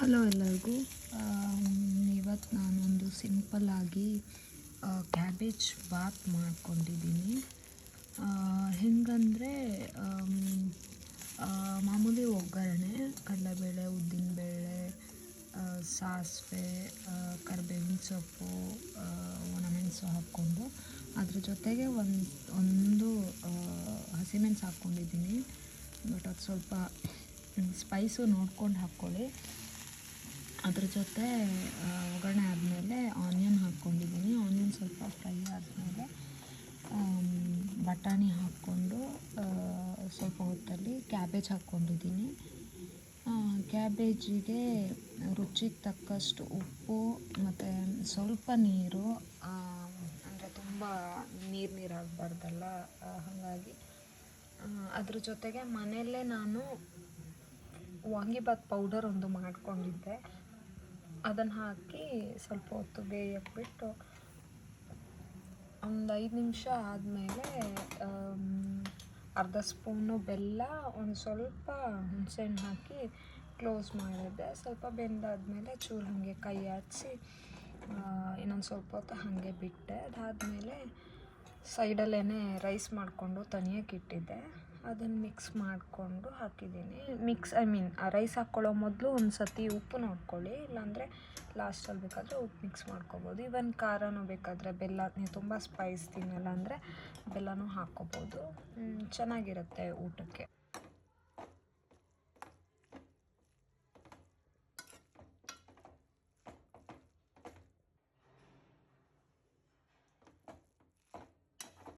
Hello ಎಲ್ಲರಿಗೂ. ಇವತ್ತು ನಾನೊಂದು ಸಿಂಪಲ್ಲಾಗಿ ಕ್ಯಾಬೇಜ್ ಬಾತ್ ಮಾಡ್ಕೊಂಡಿದ್ದೀನಿ. ಹೆಂಗಂದರೆ ಮಾಮೂಲಿ ಒಗ್ಗರಣೆ, ಕಡಲೆಬೇಳೆ, ಉದ್ದಿನಬೇಳೆ, ಸಾಸಿವೆ, ಕರಿಬೇವಿನ ಸೊಪ್ಪು, ಒಣಮೆಣಸು ಹಾಕ್ಕೊಂಡು ಅದ್ರ ಜೊತೆಗೆ ಒಂದು ಹಸಿಮೆಣಸು ಹಾಕ್ಕೊಂಡಿದ್ದೀನಿ. ಬಟ್ ಅದು ಸ್ವಲ್ಪ ಸ್ಪೈಸು ನೋಡ್ಕೊಂಡು ಹಾಕ್ಕೊಳ್ಳಿ. ಅದ್ರ ಜೊತೆ ಒಗ್ಗರಣೆ ಆದಮೇಲೆ ಆನಿಯನ್ ಹಾಕ್ಕೊಂಡಿದ್ದೀನಿ. ಆನಿಯನ್ ಸ್ವಲ್ಪ ಫ್ರೈ ಆದಮೇಲೆ ಬಟಾಣಿ ಹಾಕ್ಕೊಂಡು ಸ್ವಲ್ಪ ಹೊತ್ತಲ್ಲಿ ಕ್ಯಾಬೇಜ್ ಹಾಕ್ಕೊಂಡಿದ್ದೀನಿ. ಕ್ಯಾಬೇಜಿಗೆ ರುಚಿಗೆ ತಕ್ಕಷ್ಟು ಉಪ್ಪು ಮತ್ತು ಸ್ವಲ್ಪ ನೀರು, ಅಂದರೆ ತುಂಬ ನೀರಾಗಬಾರ್ದಲ್ಲ, ಹಾಗಾಗಿ ಅದ್ರ ಜೊತೆಗೆ ಮನೆಯಲ್ಲೇ ನಾನು ವಾಂಗಿಬಾತ್ ಪೌಡರ್ ಒಂದು ಮಾಡ್ಕೊಂಡಿದ್ದೆ. ಅದನ್ನು ಹಾಕಿ ಸ್ವಲ್ಪ ಹೊತ್ತು ಬೇಯಕ್ಕೆ ಬಿಟ್ಟು ಒಂದು 5 ನಿಮಿಷ ಆದಮೇಲೆ ಅರ್ಧ ಸ್ಪೂನು ಬೆಲ್ಲ, ಒಂದು ಸ್ವಲ್ಪ ಹುಣಸೆಹಣ್ಣು ಹಾಕಿ ಕ್ಲೋಸ್ ಮಾಡಿದ್ದೆ. ಸ್ವಲ್ಪ ಬೆಂದಾದಮೇಲೆ ಚೂರು ಹಾಗೆ ಕೈ ಆಡಿಸಿ ಇನ್ನೊಂದು ಸ್ವಲ್ಪ ಹೊತ್ತು ಹಾಗೆ ಬಿಟ್ಟೆ. ಅದಾದಮೇಲೆ ಸೈಡಲ್ಲೇ ರೈಸ್ ಮಾಡಿಕೊಂಡು ತಣಿಯಕ್ಕೆ ಇಟ್ಟಿದ್ದೆ. ಅದನ್ನು ಮಿಕ್ಸ್ ಮಾಡಿಕೊಂಡು ಹಾಕಿದ್ದೀನಿ. ರೈಸ್ ಹಾಕ್ಕೊಳ್ಳೋ ಮೊದಲು ಒಂದು ಸತಿ ಉಪ್ಪು ನೋಡ್ಕೊಳ್ಳಿ, ಇಲ್ಲಾಂದರೆ ಲಾಸ್ಟಲ್ಲಿ ಬೇಕಾದರೆ ಉಪ್ಪು ಮಿಕ್ಸ್ ಮಾಡ್ಕೊಬೋದು. ಇವನ್ ಖಾರನೂ ಬೇಕಾದರೆ ಬೆಲ್ಲ, ನೀವು ತುಂಬ ಸ್ಪೈಸ್ ತಿನ್ನಲ್ಲ ಅಂದರೆ ಬೆಲ್ಲನೂ ಹಾಕ್ಕೊಬೋದು. ಚೆನ್ನಾಗಿರುತ್ತೆ ಊಟಕ್ಕೆ.